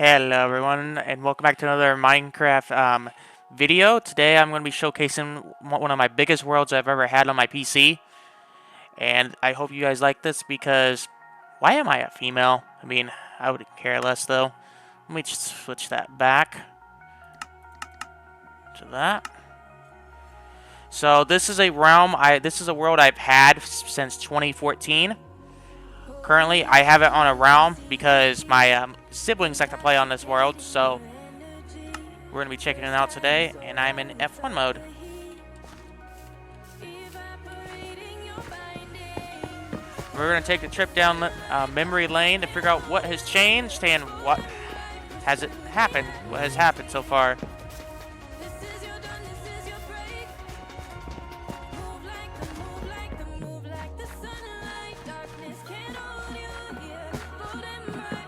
Hello everyone, and welcome back to another Minecraft video. Today I'm going to be showcasing one of my biggest worlds I've ever had on my PC. And I hope you guys like this because, why am I a female? I mean, I would care less though. Let me just switch that back to that. So this is a this is a world I've had since 2014. Currently, I have it on a realm because my siblings like to play on this world, so we're going to be checking it out today, and I'm in F1 mode. We're going to take a trip down memory lane to figure out what has changed and what has happened so far.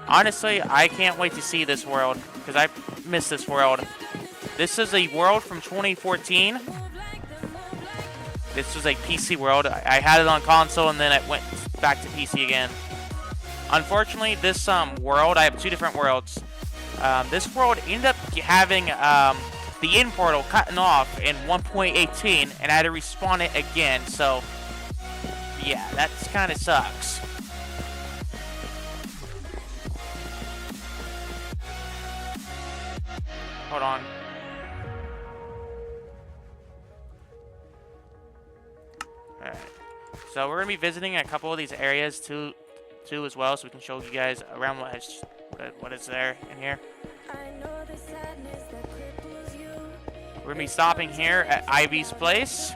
Honestly, I can't wait to see this world, because I miss this world. This is a world from 2014. This was a PC world. I had it on console, and then it went back to PC again. Unfortunately, this world, I have two different worlds. This world ended up having the end portal cutting off in 1.18, and I had to respawn it again, so yeah, that kind of sucks. Hold on. Alright. So we're going to be visiting a couple of these areas too as well, so we can show you guys around what is there in here. We're going to be stopping here at Ivy's place.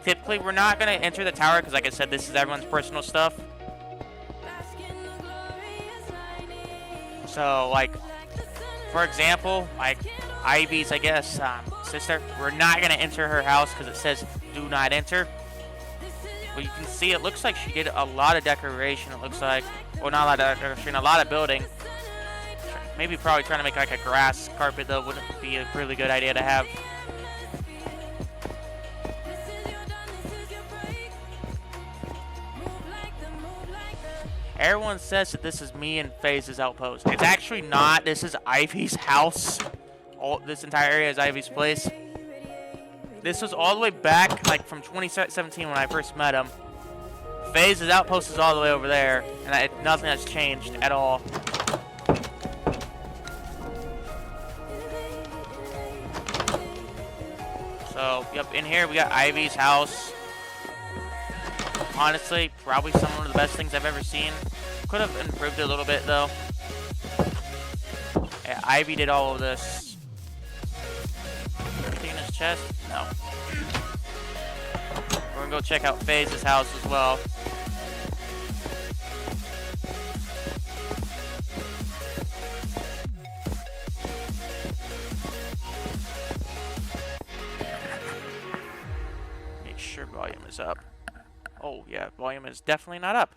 Typically, we're not going to enter the tower because, like I said, this is everyone's personal stuff. So, like, for example, like Ivy's, I guess, sister, we're not going to enter her house because it says do not enter. But you can see it looks like she did a lot of decoration, it looks like. Well, not a lot of decoration, a lot of building. Maybe probably trying to make like a grass carpet, though, wouldn't be a really good idea to have. Everyone says that this is me and FaZe's outpost. It's actually not. This is Ivy's house. This entire area is Ivy's place. This was all the way back, like, from 2017 when I first met him. FaZe's outpost is all the way over there, and nothing has changed at all. So, yep, in here we got Ivy's house. Honestly, probably some of the best things I've ever seen. Could have improved it a little bit, though. Yeah, Ivy did all of this. Anything in his chest? No. We're gonna go check out FaZe's house as well. Make sure volume is up. Oh, yeah, volume is definitely not up.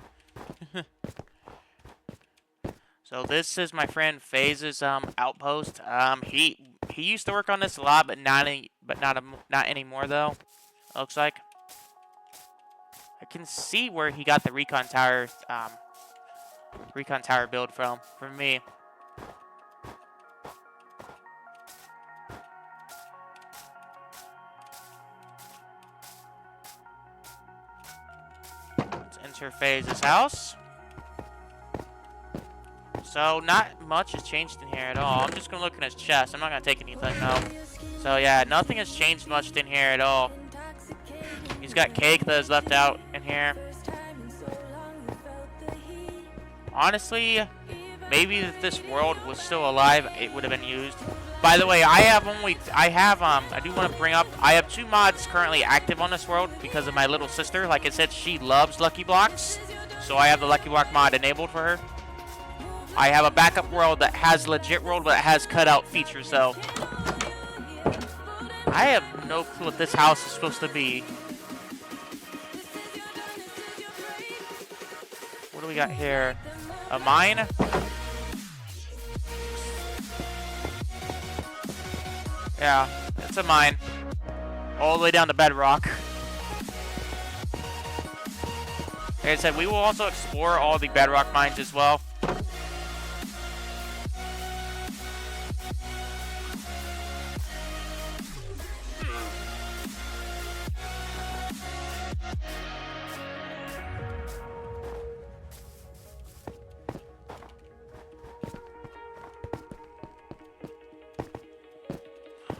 So this is my friend FaZe's outpost. He used to work on this a lot, but not anymore though. It looks like. I can see where he got the recon tower build from me. Let's enter FaZe's house. So, not much has changed in here at all. I'm just going to look in his chest. I'm not going to take anything, though. So, yeah, nothing has changed much in here at all. He's got cake that is left out in here. Honestly, maybe if this world was still alive, it would have been used. By the way, I do want to bring up, I have 2 mods currently active on this world because of my little sister. Like I said, she loves Lucky Blocks. So, I have the Lucky Block mod enabled for her. I have a backup world that has legit world, but it has cutout features, though. I have no clue what this house is supposed to be. What do we got here? A mine? Yeah, it's a mine. All the way down to Bedrock. Like I said, we will also explore all the Bedrock mines as well.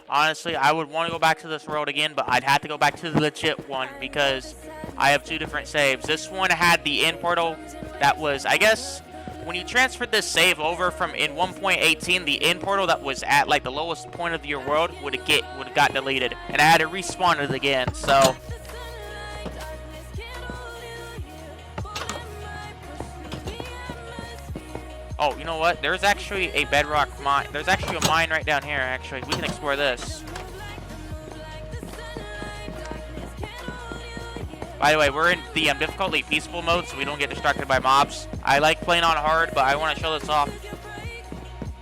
Honestly, I would want to go back to this world again, but I'd have to go back to the legit one because I have 2 different saves. This one had the end portal that was, I guess, when you transferred this save over from in 1.18, the end portal that was at like the lowest point of your world would have got deleted, and I had to respawn it again. So. Oh, you know what? There's actually a bedrock mine. There's actually a mine right down here, actually. We can explore this. By the way, we're in the difficulty peaceful mode, so we don't get distracted by mobs. I like playing on hard, but I want to show this off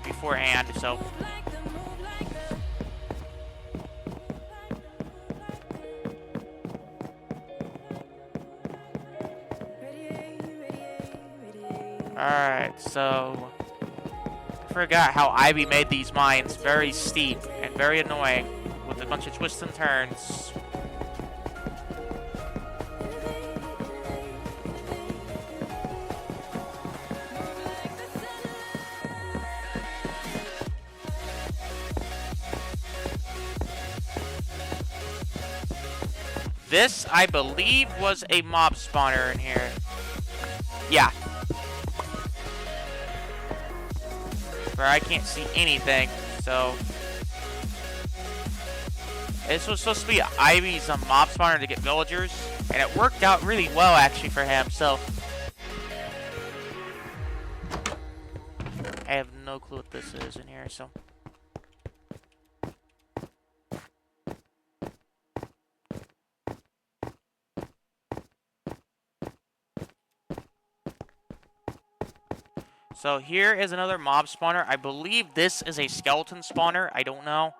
beforehand, so. Alright, so I forgot how Ivy made these mines very steep and very annoying with a bunch of twists and turns. This, I believe, was a mob spawner in here. Yeah. Where I can't see anything, so. This was supposed to be Ivy's mob spawner to get villagers, and it worked out really well actually for him, so. I have no clue what this is in here, so. So here is another mob spawner. I believe this is a skeleton spawner. I don't know.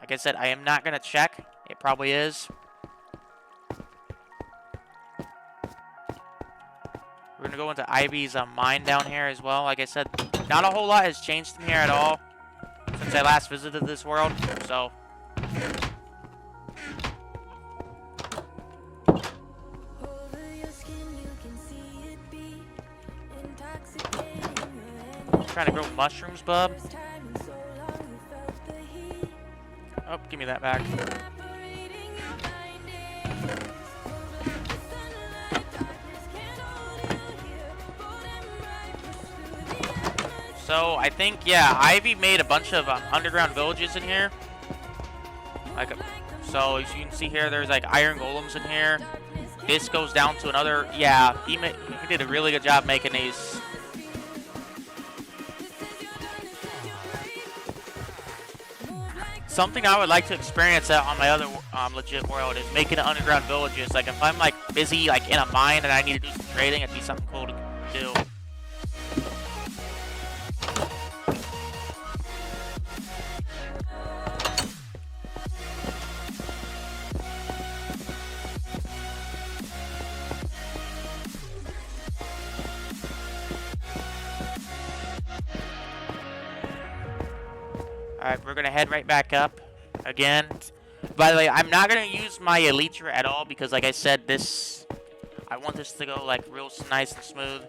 Like I said, I am not going to check. It probably is. We're going to go into Ivy's mine down here as well. Like I said, not a whole lot has changed in here at all since I last visited this world. So. Trying to grow mushrooms, bub. Oh, give me that back. So I think, yeah, Ivy made a bunch of underground villages in here. So as you can see here, there's like iron golems in here. This goes down to another. Yeah, he did a really good job making these. Something I would like to experience out on my other legit world is making underground villages. Like if I'm like busy like in a mine and I need to do some trading, it'd be something cool to do. Alright, we're going to head right back up again. By the way, I'm not going to use my Elytra at all because, like I said, I want this to go, like, real nice and smooth.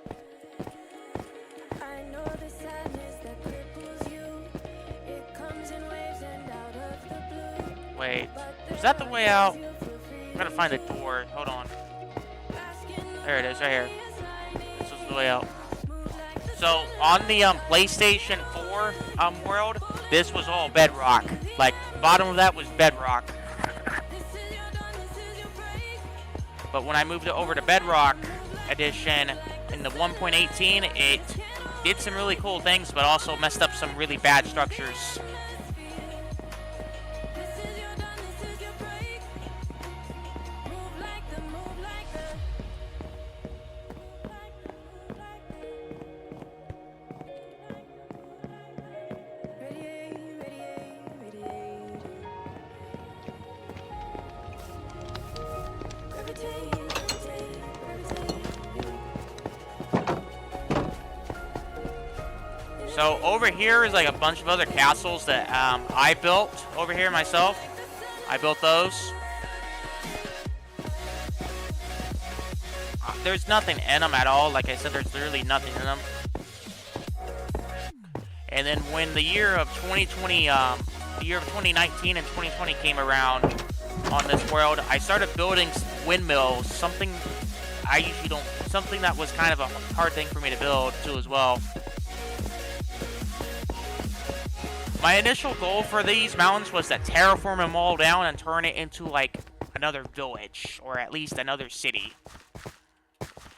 Wait, is that the way out? I'm going to find a door. Hold on. There it is, right here. This is the way out. So, on the PlayStation 4 world, this was all bedrock. Like, bottom of that was bedrock. But when I moved it over to Bedrock Edition in the 1.18, it did some really cool things, but also messed up some really bad structures. So over here is like a bunch of other castles that I built over here myself. I built those. There's nothing in them at all. Like I said, there's literally nothing in them. And then when the year of 2020 the year of 2019 and 2020 came around on this world, I started building windmills, something I usually don't, something that was kind of a hard thing for me to build too as well. My initial goal for these mountains was to terraform them all down and turn it into like another village, or at least another city.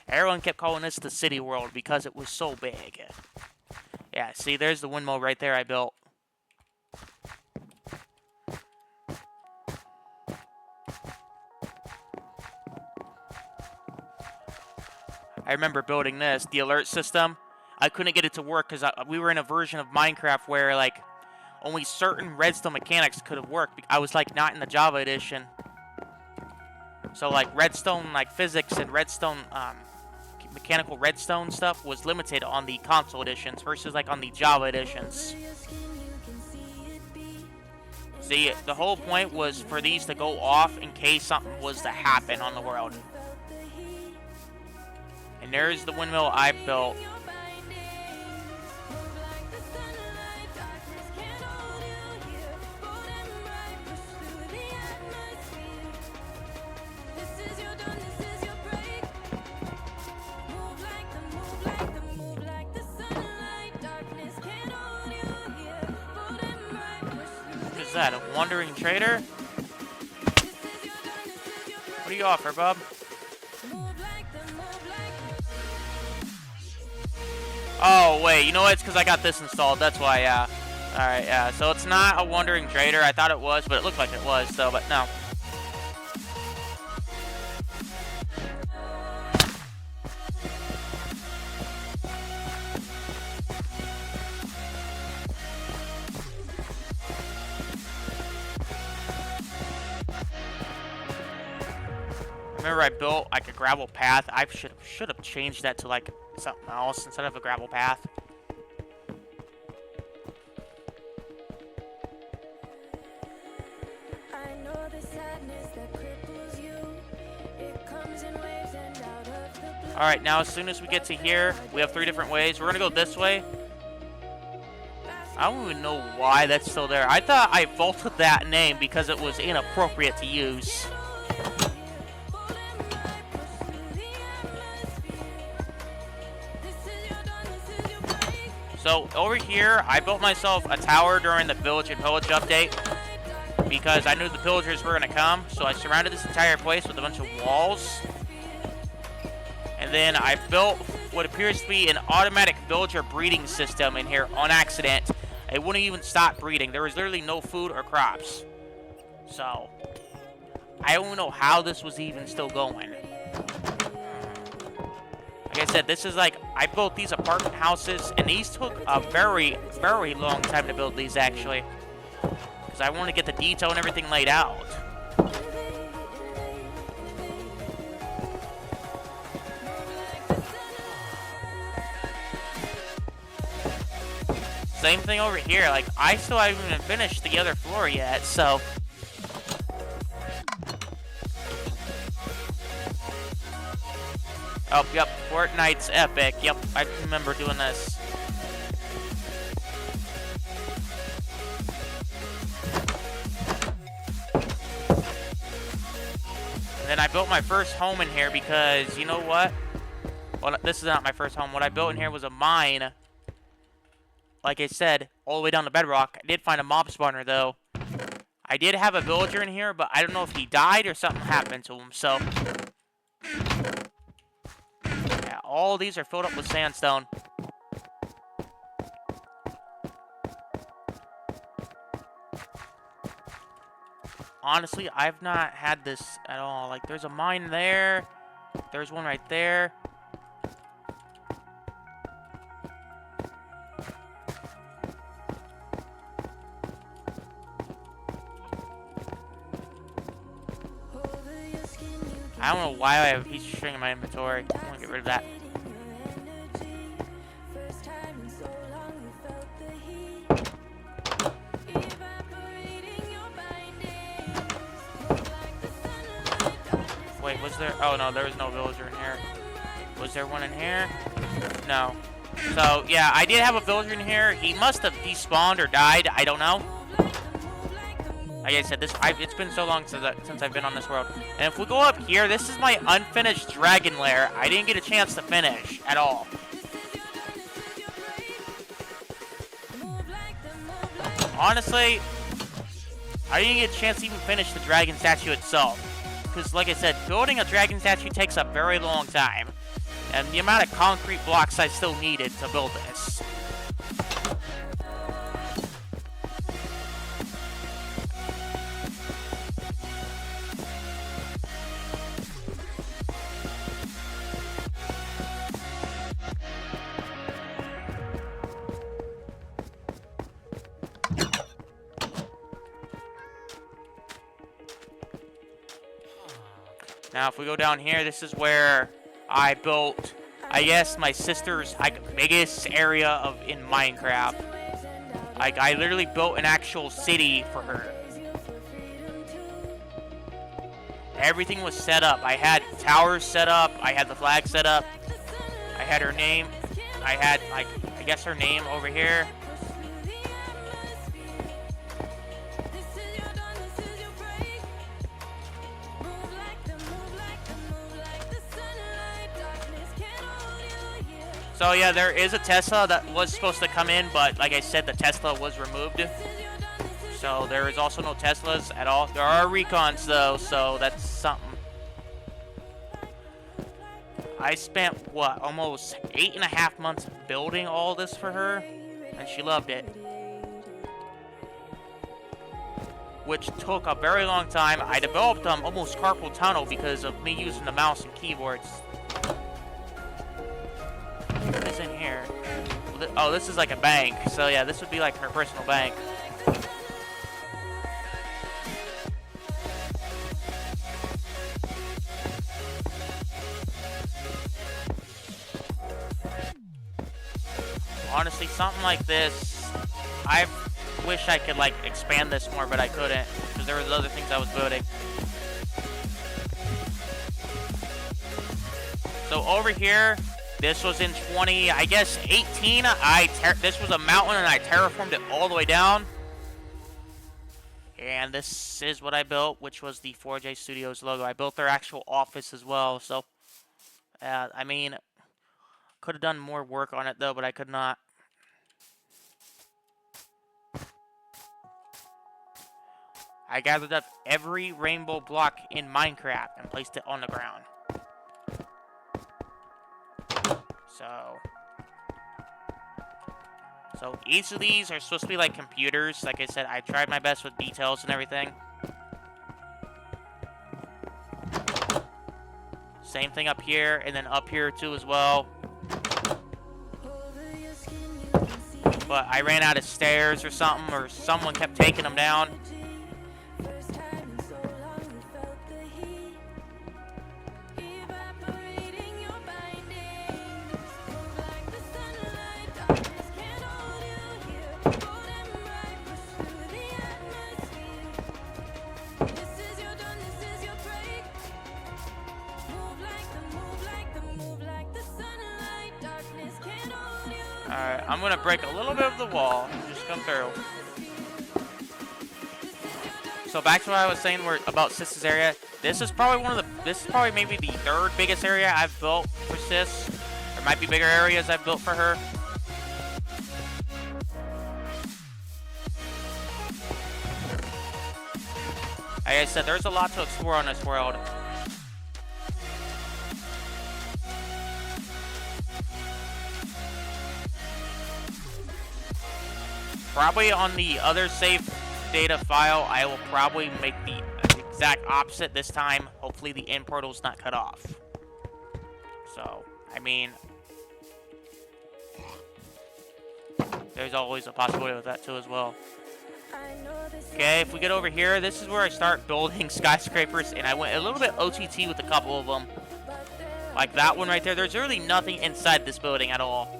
Everyone kept calling this the city world because it was so big. Yeah, see, there's the windmill right there I built. I remember building this, the alert system. I couldn't get it to work because we were in a version of Minecraft where like only certain redstone mechanics could have worked. I was like not in the Java edition. So like redstone like physics and redstone mechanical redstone stuff was limited on the console editions versus like on the Java editions. See, the whole point was for these to go off in case something was to happen on the world. And there's the windmill I built. What is that, a wandering trader? What do you offer, bub? Oh, wait, you know what? It's because I got this installed. That's why, yeah. Alright, yeah. So it's not a wandering trader. I thought it was, but it looked like it was, so, but no. Remember I built like a gravel path? I should have changed that to like something else instead of a gravel path. Alright, now as soon as we get to here, we have 3 different ways. We're gonna go this way. I don't even know why that's still there. I thought I vaulted that name because it was inappropriate to use. So over here, I built myself a tower during the village and pillage update because I knew the pillagers were gonna come. So I surrounded this entire place with a bunch of walls. And then I built what appears to be an automatic villager breeding system in here on accident. It wouldn't even stop breeding. There was literally no food or crops. So I don't know how this was even still going. Like I said, this is like, I built these apartment houses, and these took a very, very long time to build these, actually. Because I want to get the detail and everything laid out. Same thing over here, like, I still haven't even finished the other floor yet, so... Oh, yep, Fortnite's epic. Yep, I remember doing this. And then I built my first home in here because, you know what? Well, this is not my first home. What I built in here was a mine. Like I said, all the way down to Bedrock. I did find a mob spawner, though. I did have a villager in here, but I don't know if he died or something happened to him, so... Yeah, all these are filled up with sandstone. Honestly, I've not had this at all. Like, there's a mine there. There's one right there. I don't know why I have a piece of string in my inventory. I want to get rid of that. Wait, was there? Oh no, there was no villager in here. Was there one in here? No. So, yeah, I did have a villager in here. He must have despawned or died. I don't know. Like I said, it's been so long since I've been on this world. And if we go up here, this is my unfinished dragon lair. I didn't get a chance to finish at all. Honestly, I didn't get a chance to even finish the dragon statue itself. Because, like I said, building a dragon statue takes a very long time. And the amount of concrete blocks I still needed to build this. Now, if we go down here, this is where I built, I guess, my sister's biggest area in Minecraft. I literally built an actual city for her. Everything was set up. I had towers set up. I had the flag set up. I had her name. I had, I guess, her name over here. So yeah, there is a Tesla that was supposed to come in, but like I said, the Tesla was removed. So there is also no Teslas at all. There are recons though, so that's something. I spent, what, almost 8.5 months building all this for her, and she loved it. Which took a very long time. I developed almost carpal tunnel because of me using the mouse and keyboards. What is in here? Oh, this is like a bank. So yeah, this would be like her personal bank. Honestly, something like this, I wish I could like expand this more, but I couldn't because there was other things I was building. So over here, this was in 18. This was a mountain and I terraformed it all the way down. And this is what I built, which was the 4J Studios logo. I built their actual office as well. So, I mean, could have done more work on it though, but I could not. I gathered up every rainbow block in Minecraft and placed it on the ground. So each of these are supposed to be like computers. Like I said, I tried my best with details and everything. Same thing up here, and then up here too as well. But I ran out of stairs or something, or someone kept taking them down. Alright, I'm gonna break a little bit of the wall. Just come through. So back to what I was saying about Sis's area. This is probably maybe the third biggest area I've built for Sis. There might be bigger areas I've built for her. Like I said, there's a lot to explore on this world. Probably on the other save data file, I will probably make the exact opposite this time. Hopefully the end portal's not cut off. So, I mean, there's always a possibility with that too as well. Okay, if we get over here, this is where I start building skyscrapers, and I went a little bit OTT with a couple of them. Like that one right there. There's really nothing inside this building at all.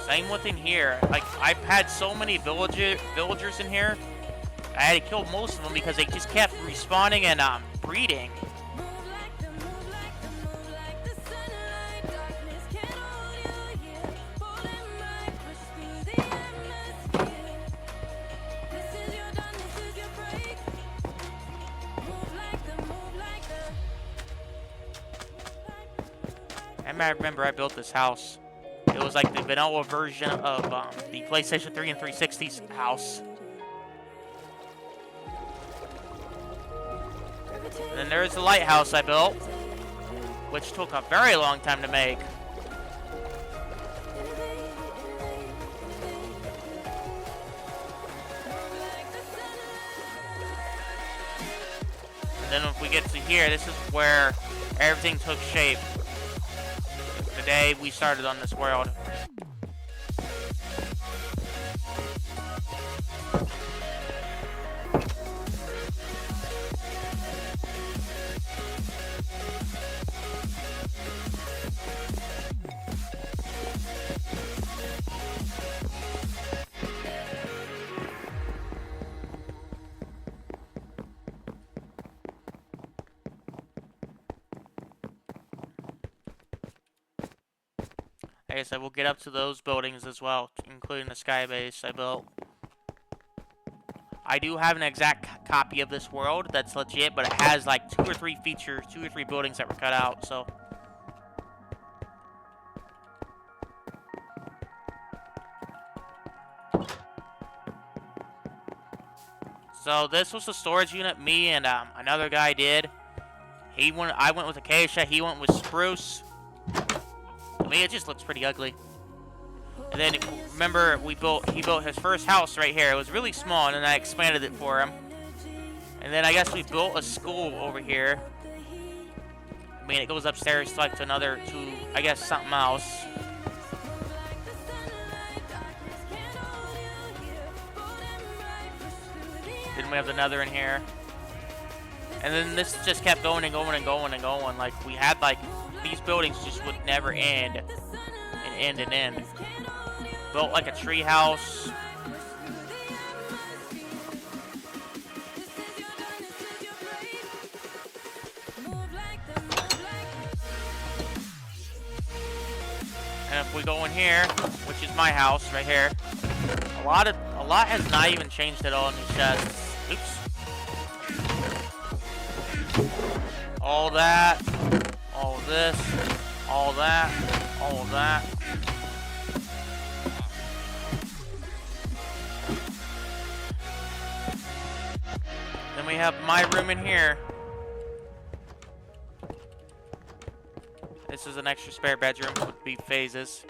Same with in here. Like, I've had so many villagers in here. I had to kill most of them because they just kept respawning and breeding. I remember I built this house. It was like the vanilla version of the PlayStation 3 and 360's house. And then there's the lighthouse I built, which took a very long time to make. And then if we get to here, this is where everything took shape. The day we started on this world. Like I said, we'll get up to those buildings as well, including the sky base I built. I do have an exact copy of this world that's legit, but it has like 2 or 3 features, 2 or 3 buildings that were cut out, so. So this was the storage unit me and another guy did. I went with acacia, he went with spruce. To me, it just looks pretty ugly. And then, remember, he built his first house right here. It was really small, and then I expanded it for him. And then I guess we built a school over here. I mean, it goes upstairs to like to I guess, something else. Then we have the nether in here. And then this just kept going and going and going and going. Like, we had, like, these buildings just would never end. And end and end. Built, like, a tree house. And if we go in here, which is my house right here, a lot has not even changed at all in these chests. Oops. All that, all this, all that, all that. Then we have my room in here. This is an extra spare bedroom, would be phases.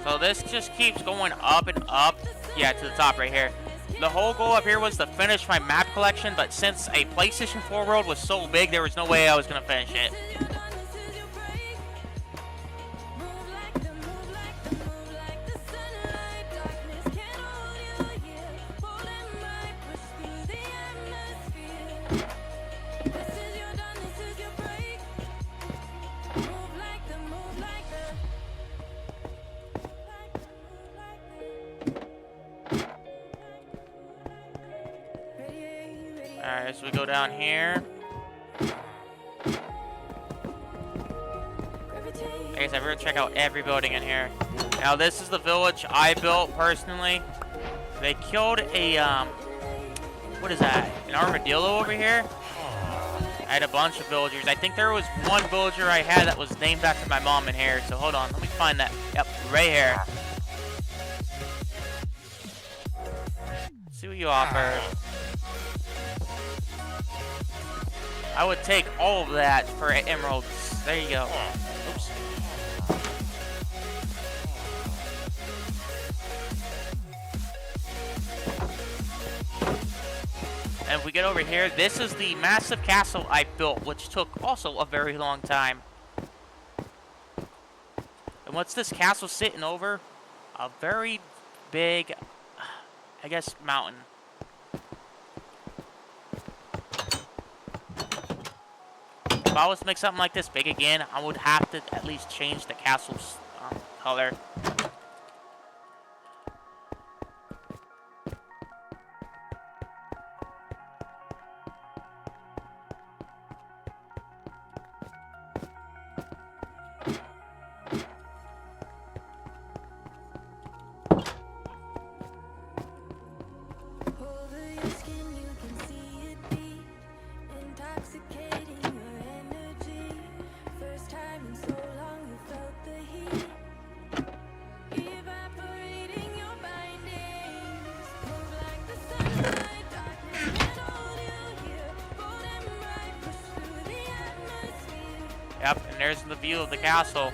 So this just keeps going up and up. Yeah, to the top right here. The whole goal up here was to finish my map collection, but since a PlayStation 4 world was so big, there was no way I was going to finish it. Alright, so we go down here. I guess I've got to check out every building in here. Now, this is the village I built personally. They killed a, what is that? An armadillo over here? I had a bunch of villagers. I think there was one villager I had that was named after my mom in here. So hold on, let me find that. Yep, right here. Let's see what you offer. I would take all of that for emeralds. There you go. Oops. And if we get over here, this is the massive castle I built, which took also a very long time. And what's this castle sitting over? A very big, I guess, mountain. If I was to make something like this big again, I would have to at least change the castle's color. Yep, and there's the view of the castle.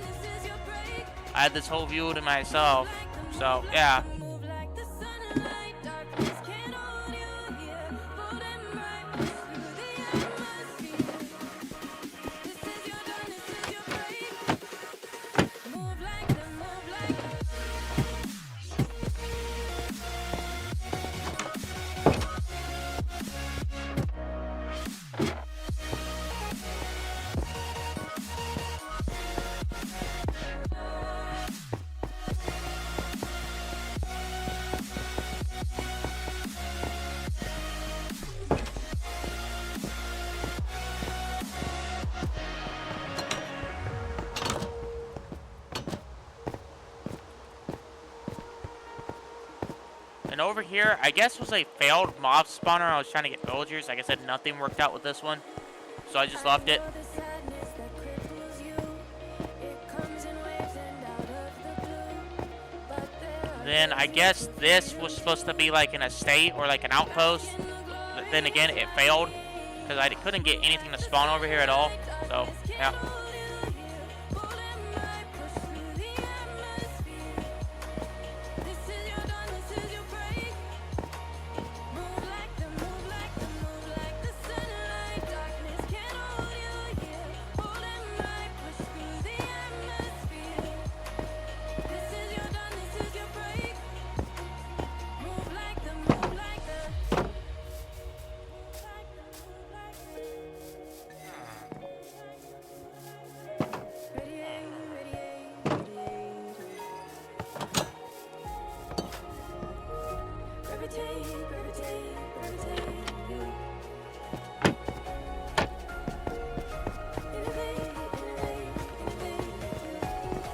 I had this whole view to myself. So, yeah. And over here, I guess was a failed mob spawner. I was trying to get villagers. Like I said, nothing worked out with this one. So I just left it. Then I guess this was supposed to be like an estate or like an outpost. But then again, it failed. Because I couldn't get anything to spawn over here at all. So, yeah.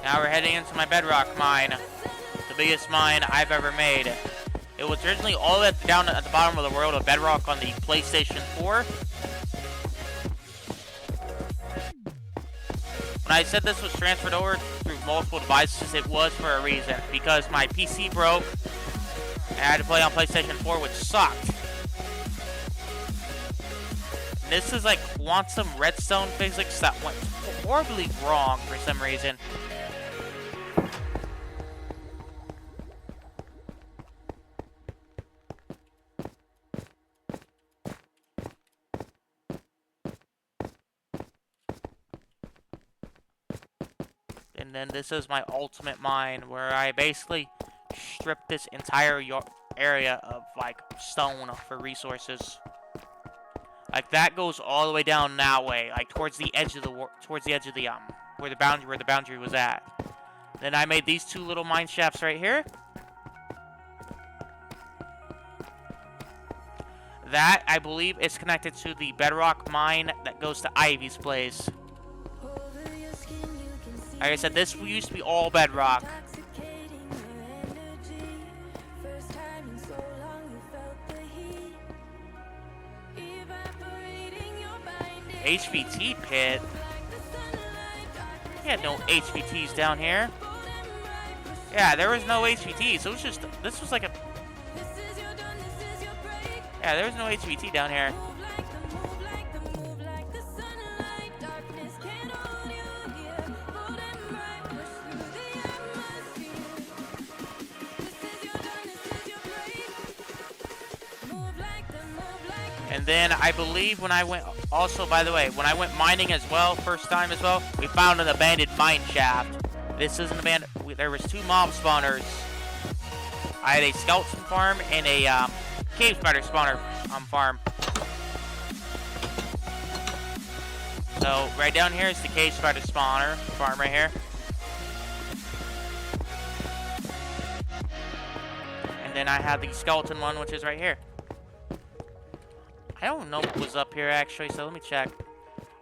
Now we're heading into my Bedrock mine, the biggest mine I've ever made. It was originally all the way down at the bottom of the world of Bedrock on the PlayStation 4. When I said this was transferred over through multiple devices, it was for a reason. Because my PC broke, and I had to play on PlayStation 4, which sucked. This is like quantum redstone physics that went horribly wrong for some reason. And then this is my ultimate mine, where I basically stripped this entire area of like stone for resources. Like that goes all the way down that way, like towards the edge of the where the boundary was at. Then I made these two little mine shafts right here. That I believe is connected to the Bedrock mine that goes to Ivy's place. Like I said, this used to be all Bedrock. HVT pit? We had no HVTs down here. Yeah, there was no HVT, so it was just, this was like a... Yeah, there was no HVT down here. And then I believe when I went, also by the way, when I went mining as well, first time as well, we found an abandoned mine shaft. This is an abandoned, there was two mob spawners. I had a skeleton farm and a cave spider spawner farm. So right down here is the cave spider spawner farm right here. And then I have the skeleton one, which is right here. I don't know what was up here actually, so let me check.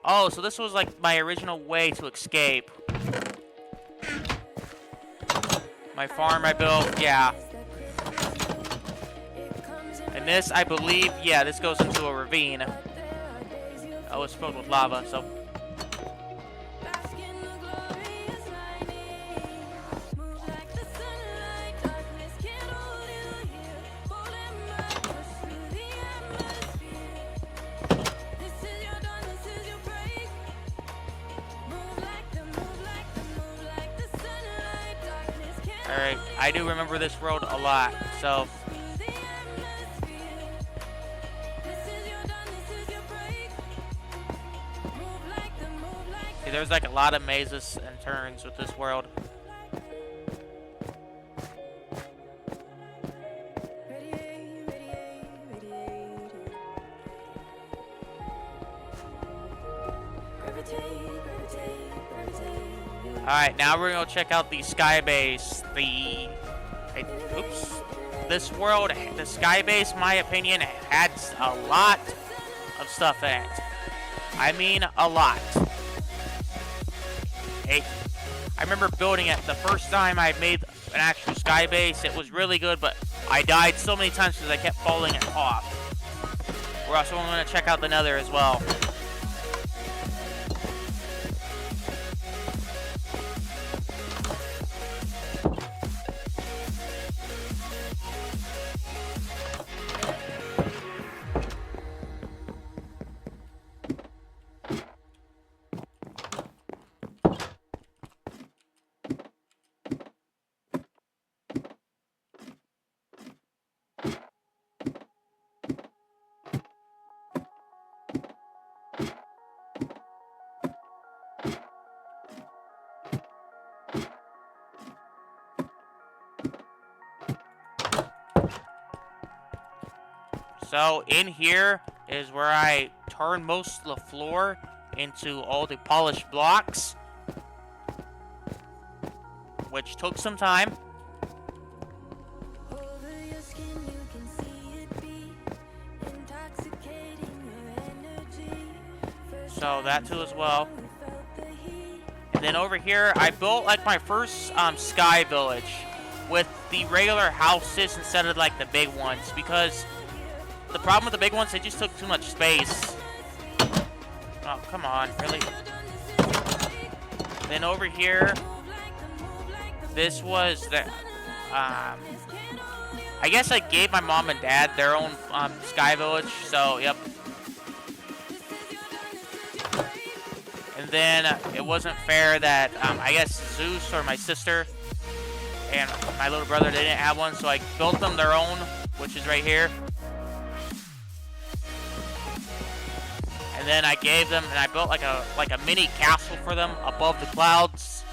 Oh, so this was like my original way to escape. My farm I built, yeah. And this, I believe, yeah, this goes into a ravine. Oh, it's filled with lava, so... Alright, I do remember this world a lot, so... See, there's like a lot of mazes and turns with this world. Alright, now we're gonna check out the sky base. This world, the sky base, in my opinion, had a lot of stuff in it. I mean, a lot. I remember building it the first time I made an actual sky base. It was really good, but I died so many times because I kept falling it off. We're also going to check out the nether as well. So in here is where I turn most of the floor into all the polished blocks, which took some time. So that too as well. And then over here, I built like my first sky village with the regular houses instead of like the big ones, because the problem with the big ones, they just took too much space. Oh, come on, really? Then over here, this was the, I guess I gave my mom and dad their own sky village, so, yep. And then it wasn't fair that, I guess Zeus or my sister and my little brother, they didn't have one, so I built them their own, which is right here. And then I gave them, and I built like a mini castle for them above the clouds.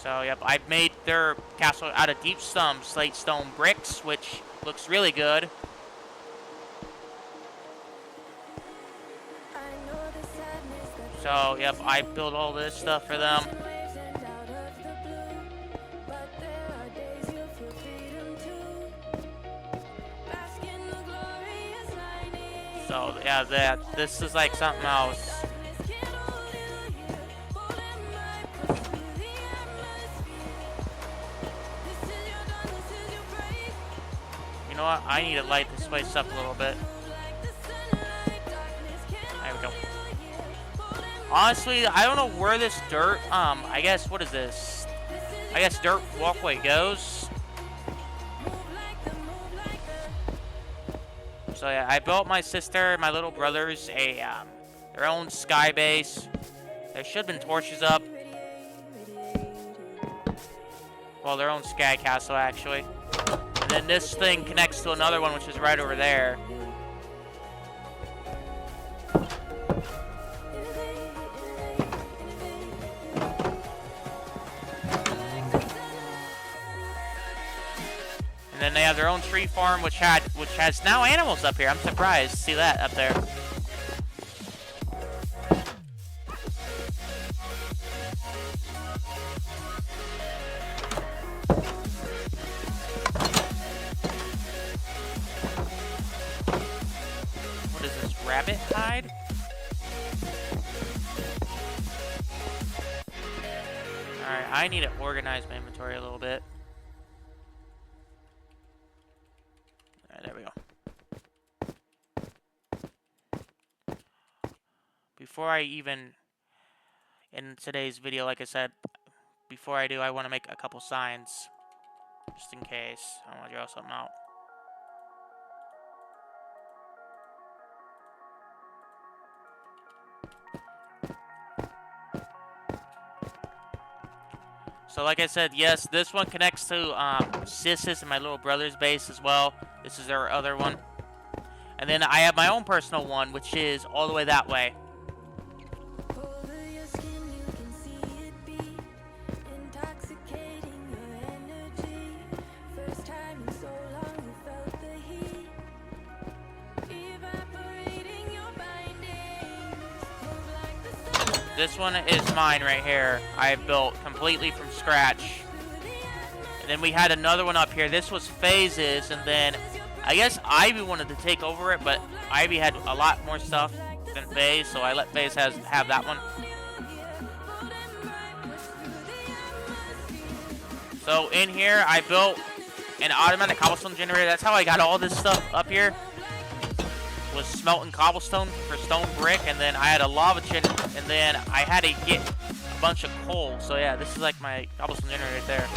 So yep, I made their castle out of deep slate stone bricks, which looks really good. So, yep, I built all this stuff for them. So, yeah, this is like something else. You know what? I need to light this place up a little bit. There we go. Honestly, I don't know where this dirt, I guess, what is this? I guess dirt walkway goes. So yeah, I built my sister and my little brothers their own sky base. There should have been torches up. Well, their own sky castle, actually. And then this thing connects to another one, which is right over there. And then they have their own tree farm, which has now animals up here. I'm surprised to see that up there. What is this, rabbit hide? Alright, I need to organize my inventory a little bit. There we go. Before I even, in today's video, like I said, before I do, I want to make a couple signs. Just in case. I want to draw something out. So like I said, yes, this one connects to Sis's and my little brother's base as well. This is their other one. And then I have my own personal one, which is all the way that way. This one is mine right here. I built completely from scratch. And then we had another one up here. This was Phase's, and then I guess Ivy wanted to take over it, but Ivy had a lot more stuff than Phase, so I let Phase have that one. So in here, I built an automatic cobblestone generator. That's how I got all this stuff up here. Was smelting cobblestone for stone brick, and then I had a lava chin, and then I had to get a bunch of coal. So yeah, this is like my cobblestone generator right there.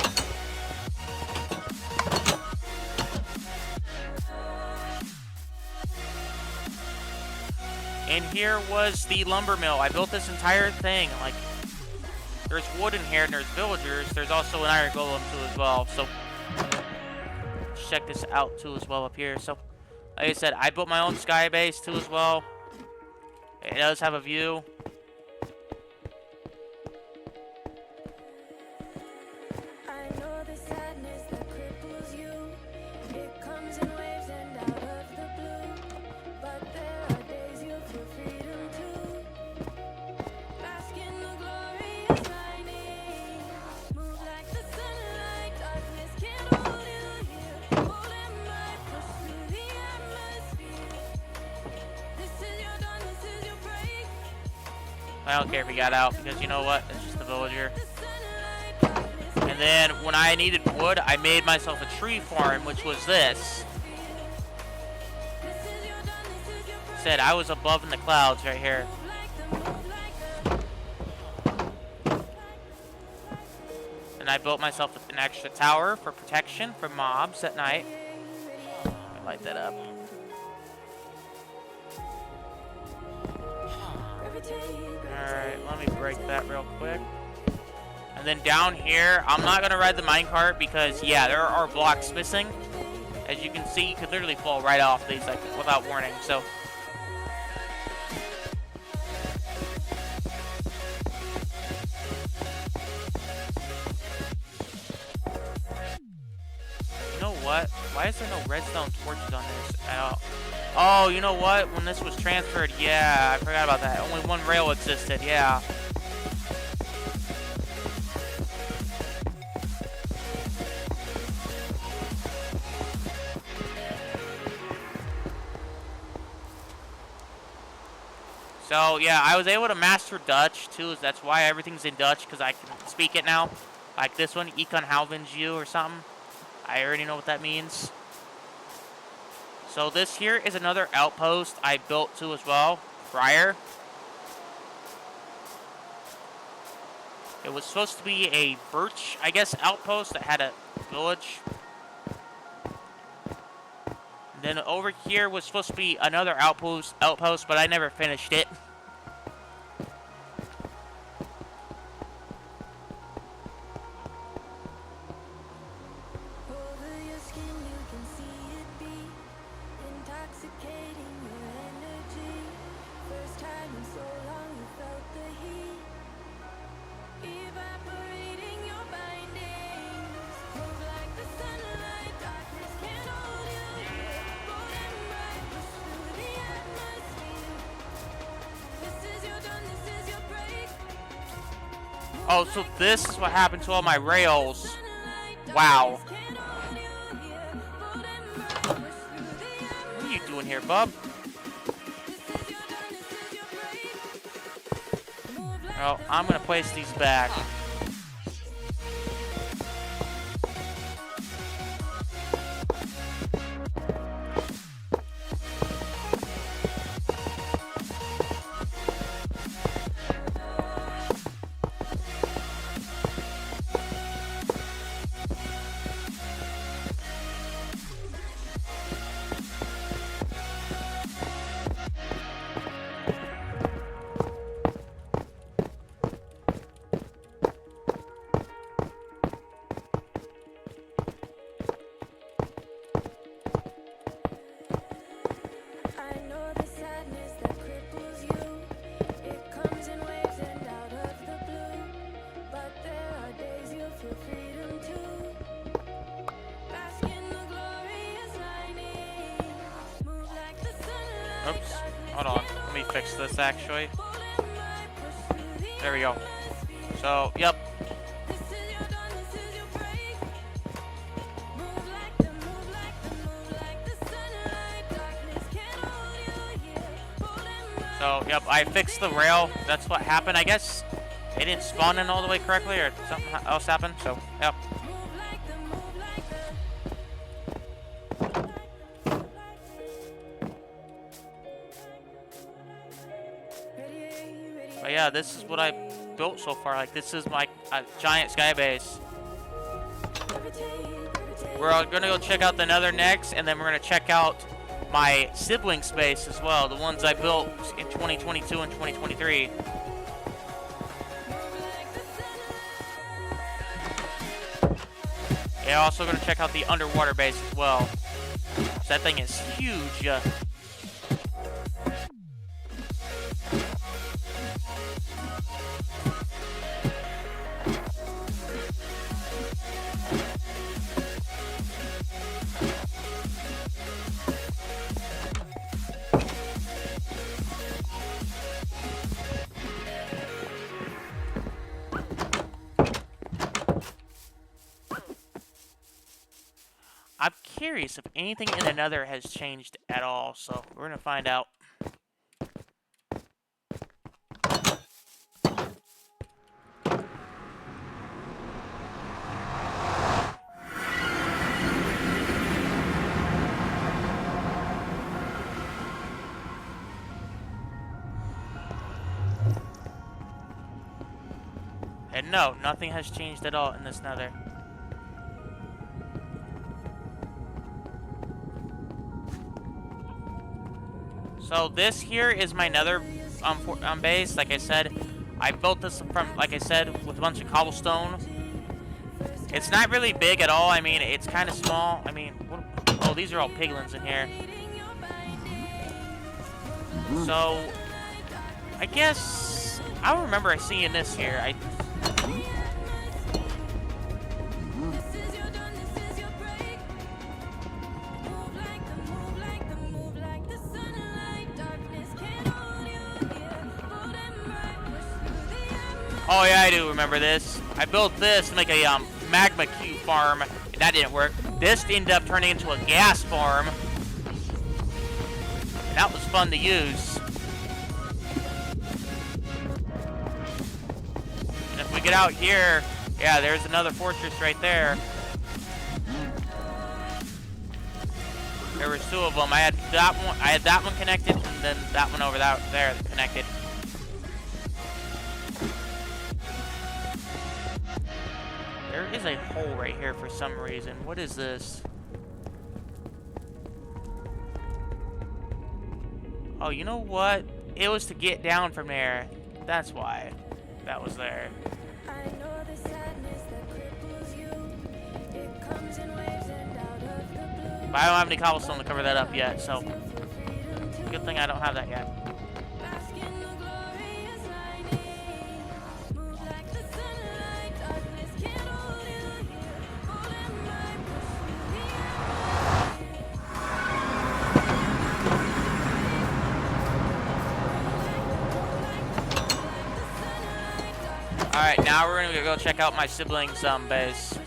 And here was the lumber mill. I built this entire thing. Like, there's wood in here, and there's villagers. There's also an iron golem too as well. So check this out too as well up here. So like I said, I built my own sky base too as well. It does have a view. I know the sadness that cripples you. It comes in waves and out of the blue. But there are days you feel freedom too. Bask in the glorious lightning. Move like the sunlight. Darkness can't hold you here. Hold and might push through the atmosphere. This is your dawn, this is your break. I don't care if he got out, because you know what? It's just a villager. And then when I needed wood, I made myself a tree farm, which was this. Said I was above in the clouds right here. And I built myself an extra tower for protection from mobs at night. Let me light that up. Alright, let me break that real quick. And then down here, I'm not going to ride the minecart because, yeah, there are blocks missing. As you can see, you could literally fall right off these like without warning. So you know what? Why is there no redstone torches on this at all? Oh, you know what? When this was transferred, yeah, I forgot about that. Only one rail existed, yeah. So, yeah, I was able to master Dutch, too. That's why everything's in Dutch, because I can speak it now. Like this one, Ik kan houden you or something. I already know what that means. So this here is another outpost I built too as well, prior. It was supposed to be a birch, I guess, outpost that had a village. And then over here was supposed to be another outpost, but I never finished it. Oh, so this is what happened to all my rails. Wow. What are you doing here, bub? Well, I'm gonna place these back. Oops. Hold on. Let me fix this actually. There we go. So, yep. So, yep, I fixed the rail. That's what happened. I guess it didn't spawn in all the way correctly or something else happened. So, yep. But yeah, this is what I built so far. Like, this is my giant sky base. We're gonna go check out the nether next, and then we're gonna check out my sibling space as well, the ones I built in 2022 and 2023. Yeah, also gonna check out the underwater base as well. So that thing is huge. I'm curious if anything in the nether has changed at all, so we're gonna find out. And no, nothing has changed at all in this nether. So this here is my nether base. Like I said, I built this from, like I said, with a bunch of cobblestone. It's not really big at all. I mean, it's kind of small. I mean, oh, these are all piglins in here. So, I guess I don't remember seeing this here. Oh yeah, I do remember this. I built this to make a magma cube farm. That didn't work. This ended up turning into a gas farm. And that was fun to use. And if we get out here, yeah, there's another fortress right there. There was two of them. I had that one connected, and then that one over there connected. There is a hole right here for some reason. What is this? Oh, you know what? It was to get down from there. That's why that was there. But I don't have any cobblestone to cover that up yet, so good thing I don't have that yet. Alright, now we're gonna go check out my siblings' base.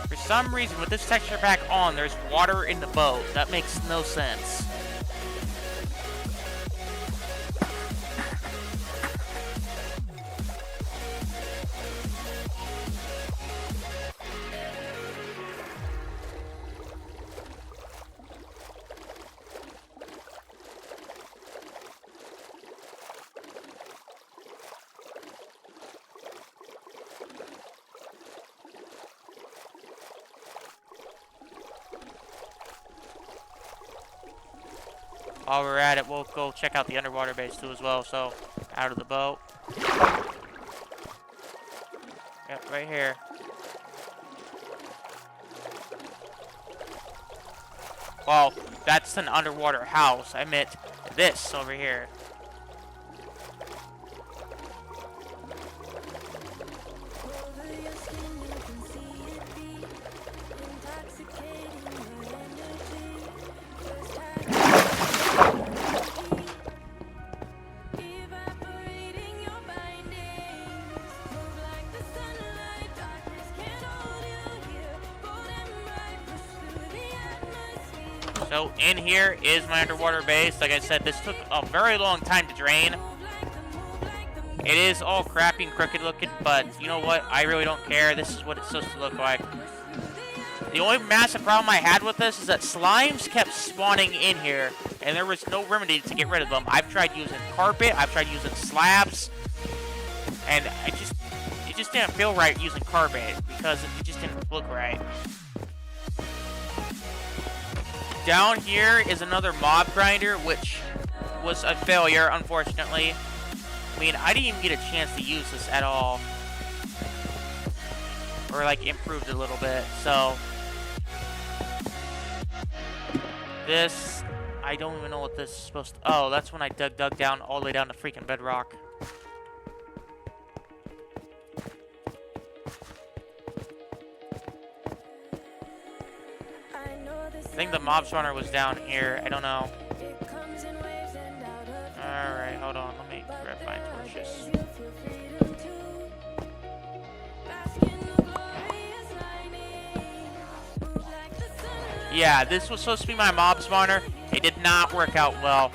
For some reason, with this texture pack on, there's water in the boat. That makes no sense. While we're at it, we'll go check out the underwater base too as well. So, out of the boat. Yep, right here. Well, that's an underwater house. I meant this over here. So in here is my underwater base. Like I said, this took a very long time to drain. It is all crappy and crooked looking, but you know what? I really don't care. This is what it's supposed to look like. The only massive problem I had with this is that slimes kept spawning in here, and there was no remedy to get rid of them. I've tried using carpet, I've tried using slabs, and it just didn't feel right using carpet because it just didn't look right. Down here is another mob grinder, which was a failure, unfortunately. I mean, I didn't even get a chance to use this at all. Or, like, improved a little bit, so. This, I don't even know what this is supposed to. Oh, that's when I dug down all the way down to freaking bedrock. I think the mob spawner was down here. I don't know. Alright, hold on. Let me grab my torches. Yeah, this was supposed to be my mob spawner. It did not work out well.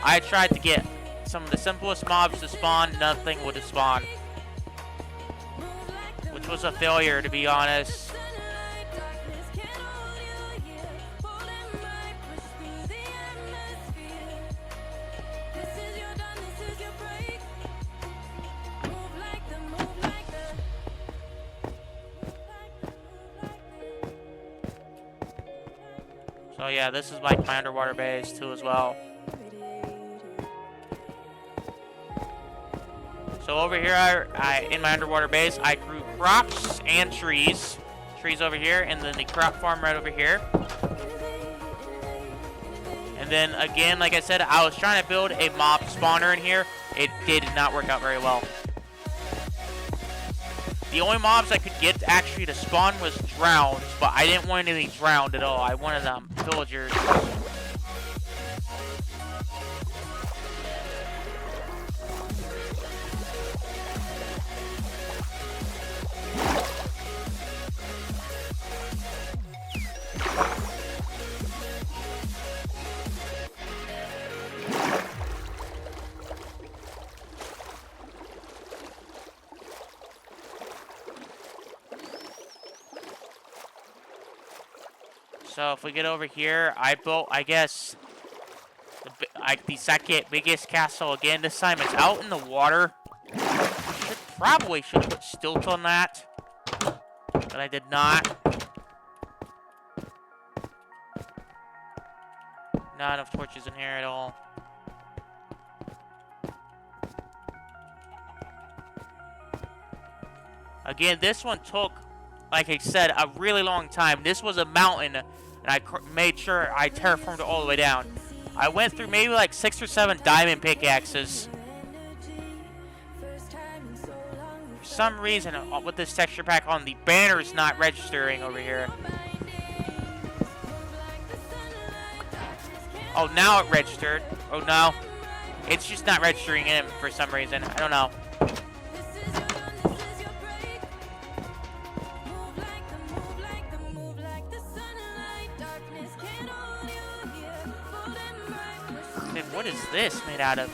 I tried to get some of the simplest mobs to spawn. Nothing would spawn. Which was a failure, to be honest. So yeah, this is like my underwater base too as well. So over here, in my underwater base, I grew crops and trees. Trees over here, and then the crop farm right over here. And then again, like I said, I was trying to build a mob spawner in here. It did not work out very well. The only mobs I could get actually to spawn was drowns, but I didn't want any drowned at all. I wanted villagers. So if we get over here, I built, I guess, the second biggest castle again. This time it's out in the water. Probably should put stilts on that, but I did not. Not enough torches in here at all. Again, this one took, like I said, a really long time. This was a mountain, and I made sure I terraformed it all the way down. I went through maybe like 6 or 7 diamond pickaxes. For some reason, with this texture pack on, the banner is not registering over here. Oh, now it registered. Oh, no. It's just not registering in for some reason. I don't know. What is this made out of?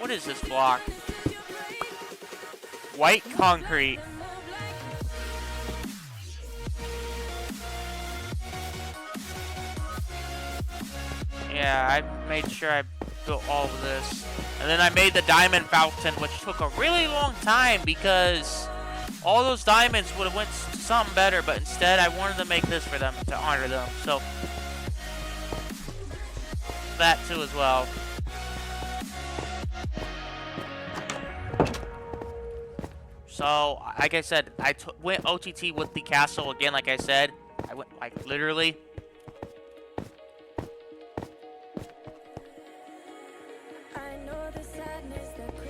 What is this block? White concrete. Yeah, I made sure I built all of this. And then I made the diamond fountain, which took a really long time because all those diamonds would have went to something better, but instead I wanted to make this for them to honor them. So that too as well. So, like I said, I went OTT with the castle again, like I said. I went, like, literally.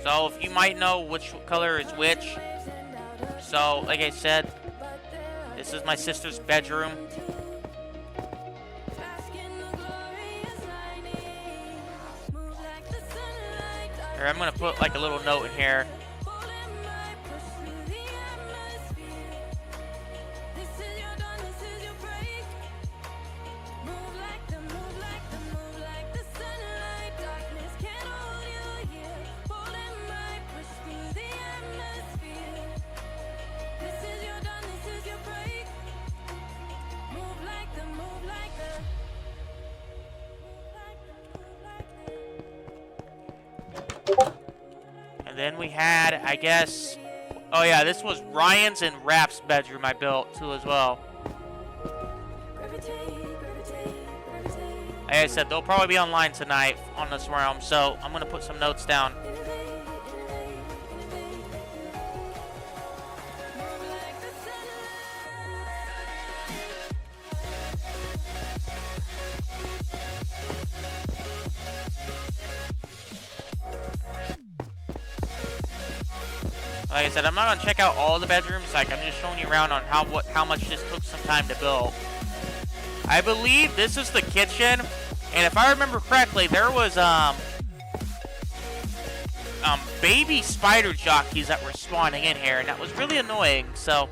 So, if you might know which color is which. So, like I said, this is my sister's bedroom. Here, I'm going to put, like, a little note in here. And then we had, I guess, oh yeah, this was Ryan's and Rap's bedroom I built too as well. Like I said, they'll probably be online tonight on this realm, so I'm going to put some notes down. Like I said, I'm not going to check out all the bedrooms. Like, I'm just showing you around on how much this took some time to build. I believe this is the kitchen. And if I remember correctly, there was baby spider jockeys that were spawning in here. And that was really annoying. So,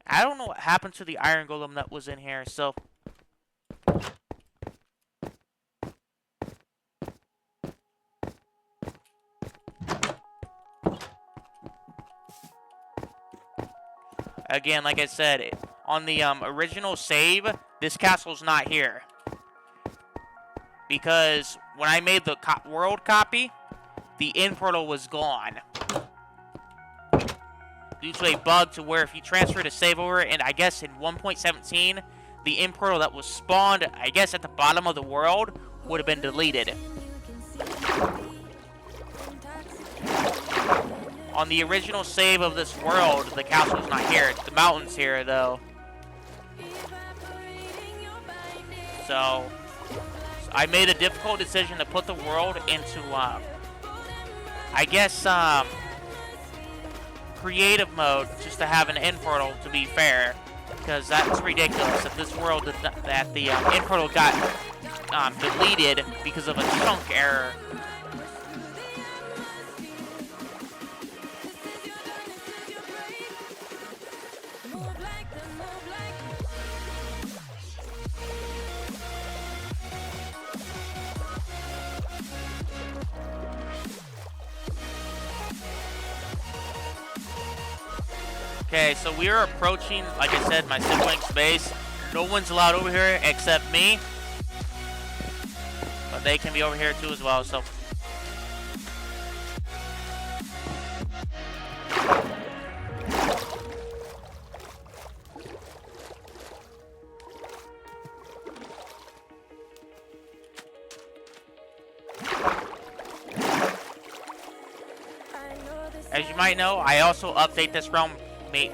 I don't know what happened to the iron golem that was in here. So, again, like I said, on the original save, this castle's not here. Because when I made the world copy, the end portal was gone. Due to a bug to where if you transfer to save over, and I guess in 1.17, the end portal that was spawned, I guess at the bottom of the world, would have been deleted. On the original save of this world, the castle's not here. The mountain's here, though. So, I made a difficult decision to put the world into, I guess, creative mode, just to have an end portal, to be fair. Because that's ridiculous that this world, that the end portal got deleted because of a chunk error. Okay, so we are approaching, like I said, my sibling's base. No one's allowed over here except me. But they can be over here too as well, so. As you might know, I also update this realm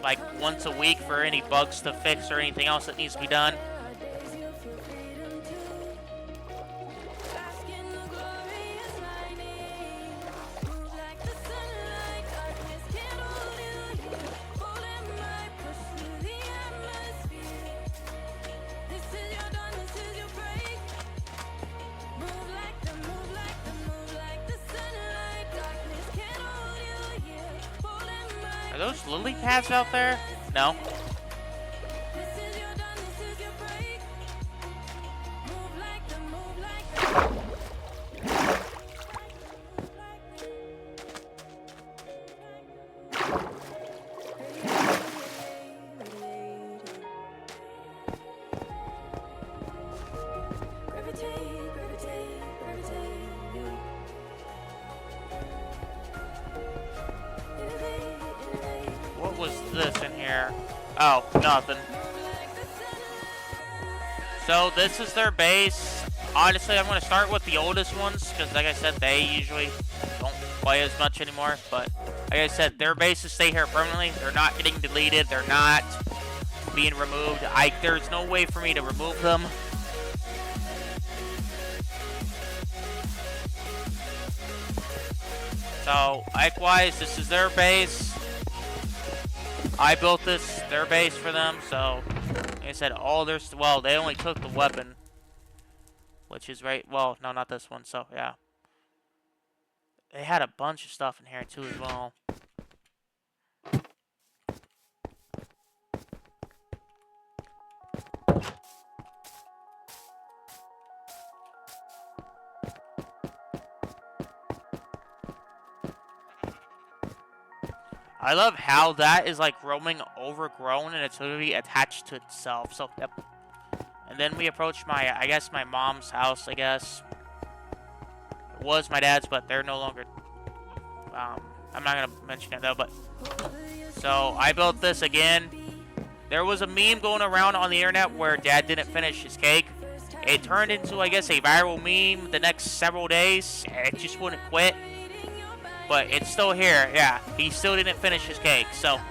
like once a week for any bugs to fix or anything else that needs to be done. Are those lily pads out there? No. What was this in here? Oh, nothing. So this is their base. Honestly, I'm going to start with the oldest ones because, like I said, they usually don't play as much anymore. But like I said, their bases stay here permanently. They're not getting deleted. They're not being removed. There's no way for me to remove them. So, likewise, this is their base. I built their base for them, so, like I said, well, they only took the weapon, which is right, well, no, not this one, so, yeah. They had a bunch of stuff in here, too, as well. I love how that is like roaming overgrown and it's literally attached to itself. So, yep. And then we approach I guess my mom's house, I guess. It was my dad's, but they're no longer, I'm not going to mention it though, but. So, I built this again. There was a meme going around on the internet where dad didn't finish his cake. It turned into, I guess, a viral meme the next several days. And it just wouldn't quit. But it's still here, yeah. He still didn't finish his cake, so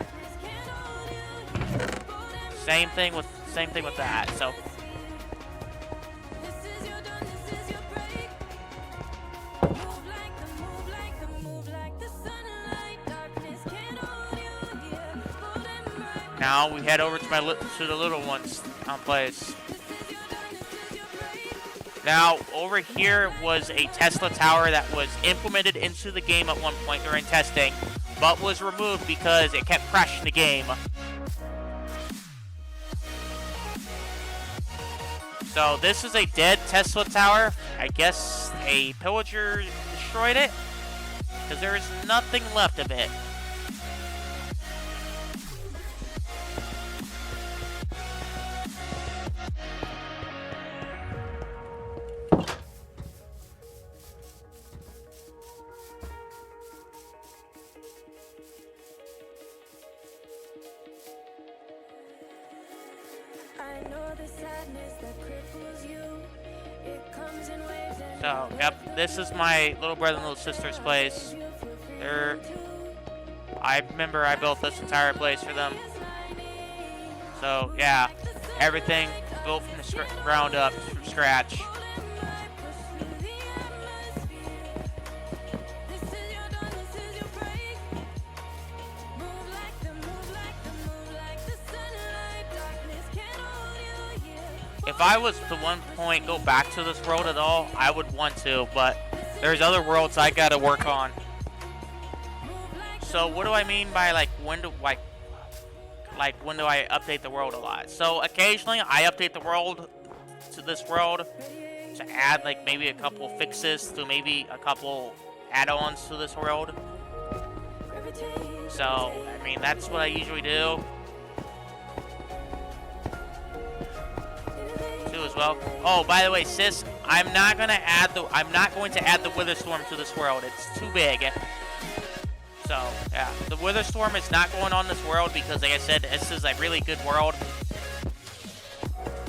same thing with that. So now we head over to the little ones place. Now, over here was a Tesla tower that was implemented into the game at one point during testing, but was removed because it kept crashing the game. So, this is a dead Tesla tower. I guess a pillager destroyed it, because there is nothing left of it. So, yep, this is my little brother and little sister's place. I remember I built this entire place for them. So, yeah, everything built from the ground up, from scratch. If I was to one point go back to this world at all, I would want to, but there's other worlds I gotta work on. So what do I mean by when do I update the world a lot? So occasionally I update the world to this world to add maybe a couple fixes to maybe a couple add-ons to this world. So I mean that's what I usually do. As well. Oh, by the way, sis, I'm not going to add the Wither Storm to this world. It's too big. So, yeah, the Wither Storm is not going on this world because, like I said, this is a really good world.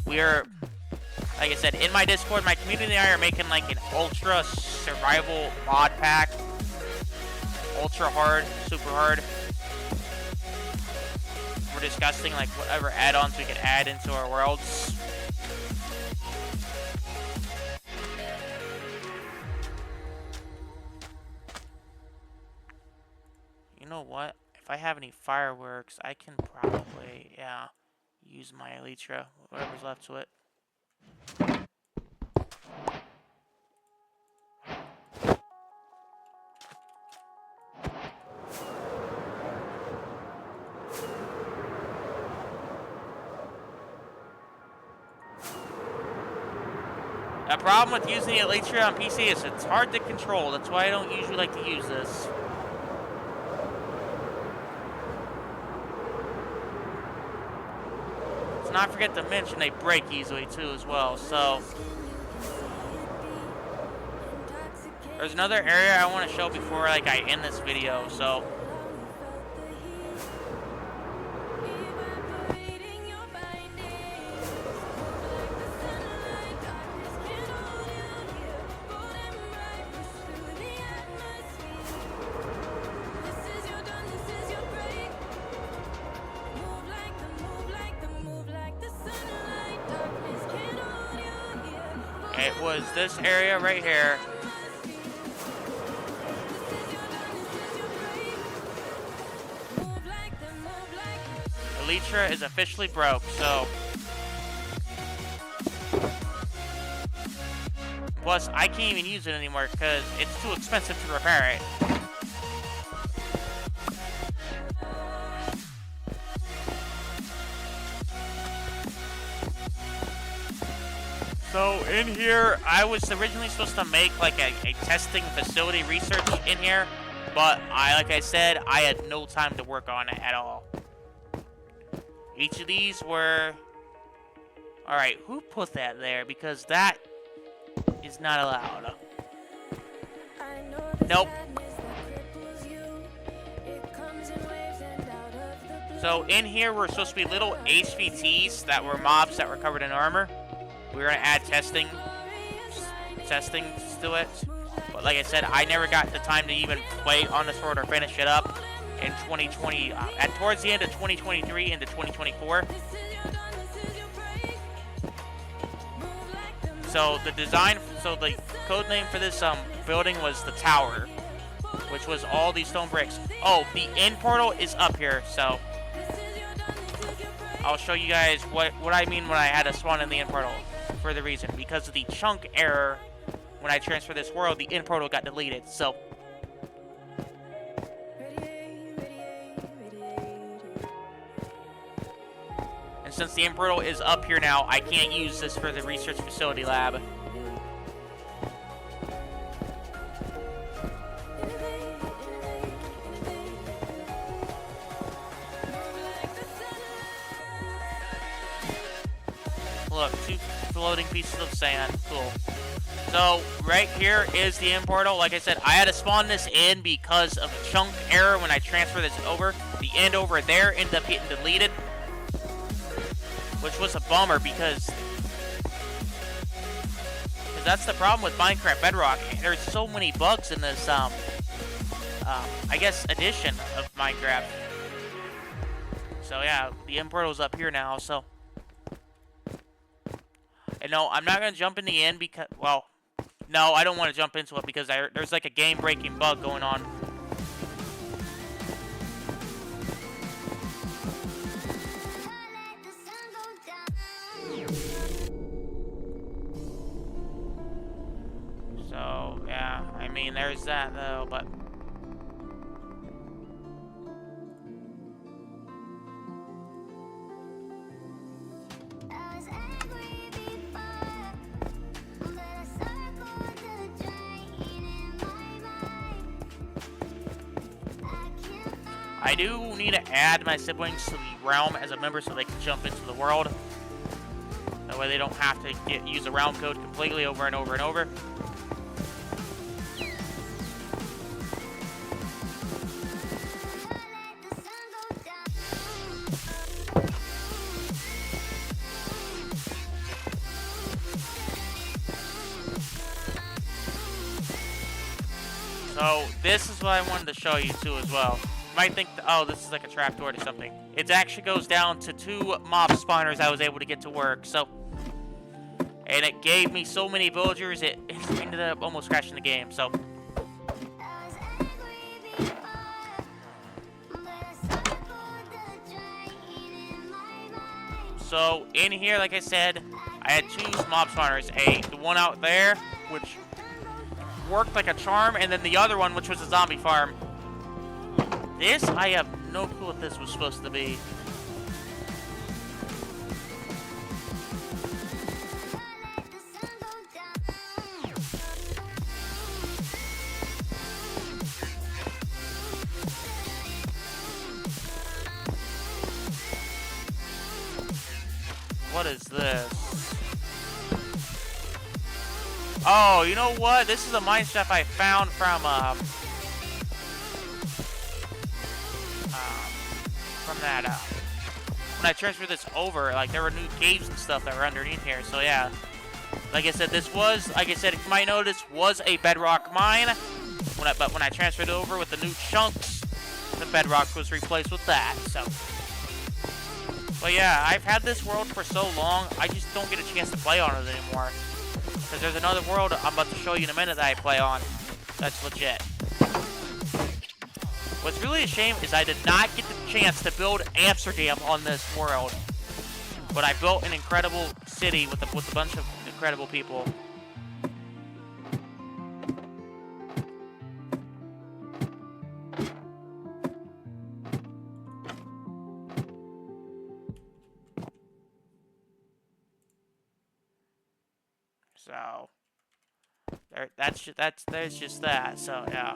We're, like I said, in my Discord, my community and I are making an ultra survival mod pack. Ultra hard, super hard. We're discussing whatever add-ons we can add into our worlds. You know what? If I have any fireworks, I can probably, yeah, use my elytra, whatever's left to it. The problem with using the elytra on PC is it's hard to control. That's why I don't usually like to use this. Not forget to mention they break easily too as well. So there's another area I want to show before I end this video. So It was this area right here. Elytra is officially broke, so... Plus, I can't even use it anymore because it's too expensive to repair it. So in here, I was originally supposed to make like a testing facility research in here, but like I said, I had no time to work on it at all. Each of these were... Alright, who put that there? Because that is not allowed. Nope. So in here, we're supposed to be little HVTs that were mobs that were covered in armor. We're going to add testing to it. But like I said, I never got the time to even play on the sword or finish it up in 2020, towards the end of 2023 into 2024. So the code name for this building was the Tower, which was all these stone bricks. Oh, the end portal is up here, so I'll show you guys what I mean when I had to spawn in the end portal. For the reason, because of the chunk error, when I transferred this world, the end portal got deleted, so... And since the end portal is up here now, I can't use this for the research facility lab. Look, 2 floating pieces of sand. Cool. So, right here is the end portal. Like I said, I had to spawn this in because of a chunk error when I transfer this over. The end over there ended up getting deleted, which was a bummer because that's the problem with Minecraft Bedrock. There's so many bugs in this, I guess, edition of Minecraft. So, yeah, the end portal's up here now, so... And no, I'm not going to jump in the end because, well, no, I don't want to jump into it because there's like a game-breaking bug going on. So, yeah, I mean, there's that though, but... I do need to add my siblings to the realm as a member so they can jump into the world. That way they don't have to use the realm code completely over and over and over. So this is what I wanted to show you too as well. You might think, oh, this is like a trapdoor to something. It actually goes down to 2 mob spawners I was able to get to work. So, and it gave me so many villagers, it ended up almost crashing the game. So, in here, like I said, I had 2 mob spawners. The one out there, which worked like a charm, and then the other one, which was a zombie farm. This, I have no clue what this was supposed to be. What is this? Oh, you know what? This is a mine shaft I found from that when I transferred this over. Like, there were new caves and stuff that were underneath here. So yeah, like I said, this was, like I said, if you might notice, was a bedrock mine. But when I transferred it over with the new chunks, the bedrock was replaced with that. So, but yeah, I've had this world for so long, I just don't get a chance to play on it anymore. Because there's another world I'm about to show you in a minute that I play on. That's legit. What's really a shame is I did not get the chance to build Amsterdam on this world. But I built an incredible city with a bunch of incredible people. So there's just that. So yeah.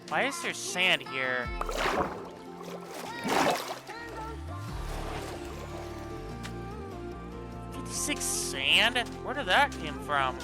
Why is there sand here? $56 sand? Where did that come from?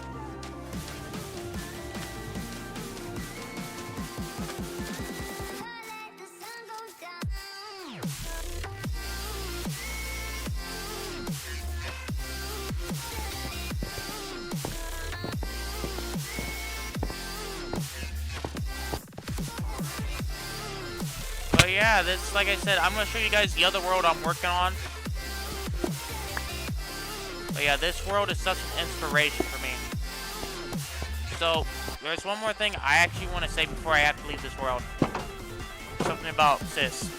Yeah, this, like I said, I'm going to show you guys the other world I'm working on. But yeah, this world is such an inspiration for me. So, there's one more thing I actually want to say before I have to leave this world. Something about Sis.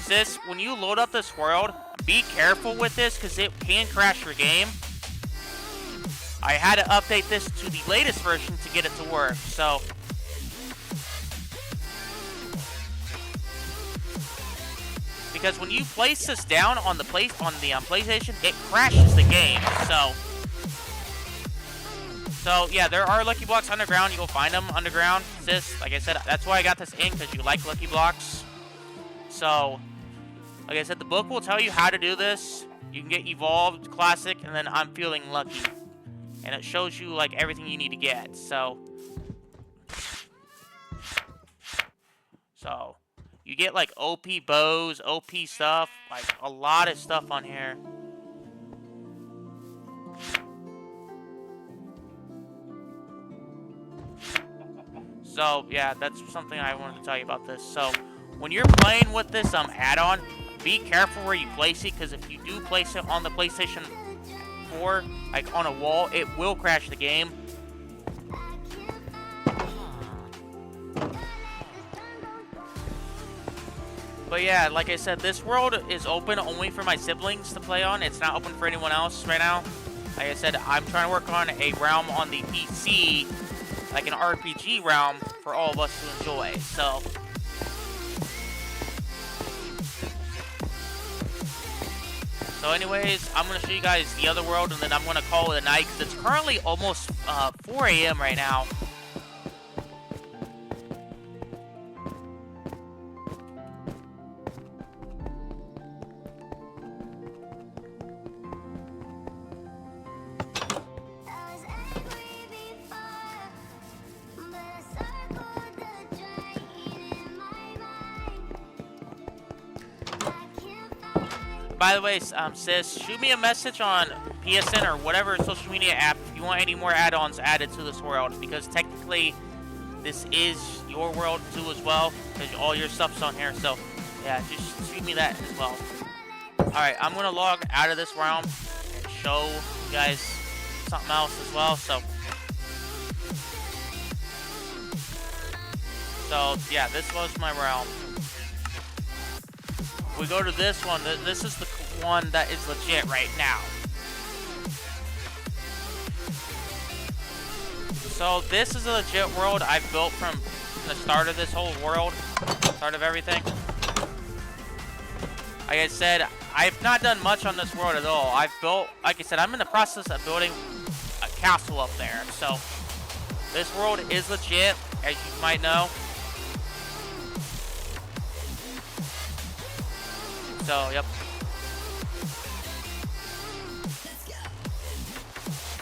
Sis, when you load up this world, be careful with this because it can crash your game. I had to update this to the latest version to get it to work, so... Because when you place this down on the PlayStation, it crashes the game. So yeah, there are Lucky Blocks underground. You'll find them underground. Sis, like I said, that's why I got this in, because you like Lucky Blocks. So, like I said, the book will tell you how to do this. You can get Evolved, Classic, and then I'm Feeling Lucky. And it shows you like everything you need to get. So you get like OP bows, OP stuff, like a lot of stuff on here. So yeah, that's something I wanted to tell you about this. So when you're playing with this add-on, be careful where you place it, because if you do place it on the PlayStation 4, like on a wall, it will crash the game. But yeah, like I said, this world is open only for my siblings to play on. It's not open for anyone else right now. Like I said, I'm trying to work on a realm on the PC, like an RPG realm for all of us to enjoy. So anyways, I'm going to show you guys the other world, and then I'm going to call it a night, because it's currently almost 4 a.m. right now. By the way, sis, shoot me a message on PSN or whatever social media app if you want any more add-ons added to this world, because technically this is your world too as well, because all your stuff's on here. So yeah, just shoot me that as well. Alright, I'm gonna log out of this realm and show you guys something else as well. So, yeah, this was my realm. We go to this one. This is the one that is legit right now. So, this is a legit world I built from the start of this whole world. Start of everything. Like I said, I've not done much on this world at all. I've built, like I said, I'm in the process of building a castle up there. So, this world is legit, as you might know. So, yep.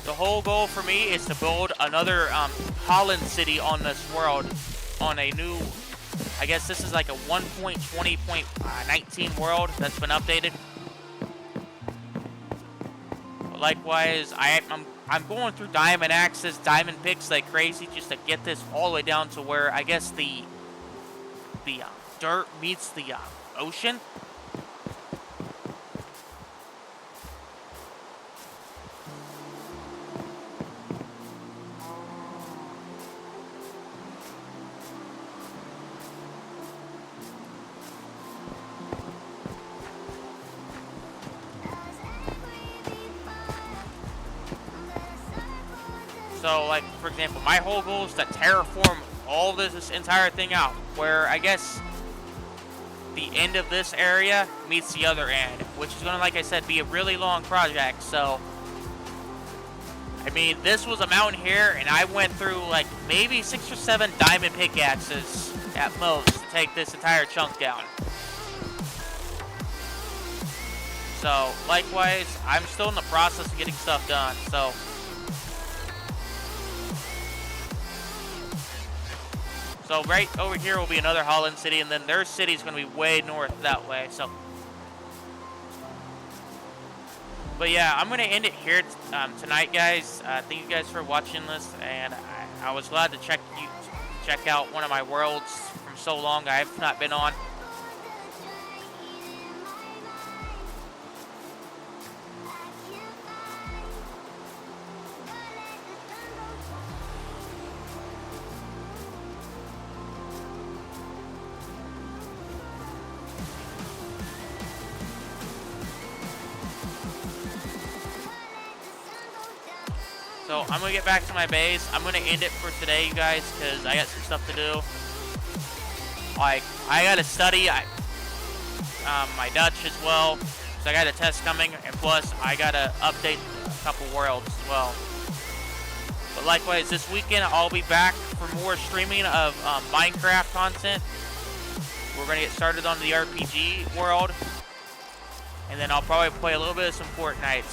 The whole goal for me is to build another Holland city on this world on a new, I guess this is like a 1.20.19 world that's been updated. But likewise, I'm going through diamond axes, diamond picks like crazy just to get this all the way down to where I guess the dirt meets the ocean. So, like, for example, my whole goal is to terraform all this entire thing out, where I guess the end of this area meets the other end, which is going to, like I said, be a really long project. So, I mean, this was a mountain here, and I went through, like, maybe 6 or 7 diamond pickaxes at most to take this entire chunk down. So, likewise, I'm still in the process of getting stuff done, so... So right over here will be another Holland city, and then their city is going to be way north that way. So, but yeah, I'm going to end it here tonight, guys. Thank you guys for watching this, and I was glad to check out one of my worlds from so long I've not been on. So I'm going to get back to my base. I'm going to end it for today, you guys, because I got some stuff to do. Like, I got to study my Dutch as well. So I got a test coming, and plus I got to update a couple worlds as well. But likewise, this weekend I'll be back for more streaming of Minecraft content. We're going to get started on the RPG world. And then I'll probably play a little bit of some Fortnite.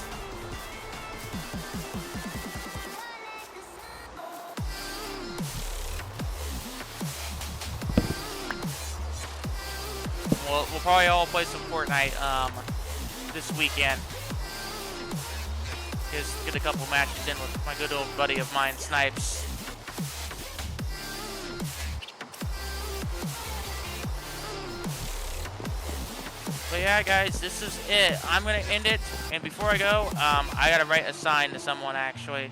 We'll probably all play some Fortnite this weekend. Just get a couple matches in with my good old buddy of mine, Snipes. But yeah, guys, this is it. I'm gonna end it, and before I go, I gotta write a sign to someone actually.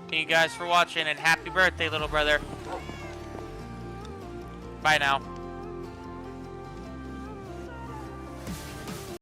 Thank you guys for watching, and happy birthday, little brother. Bye now.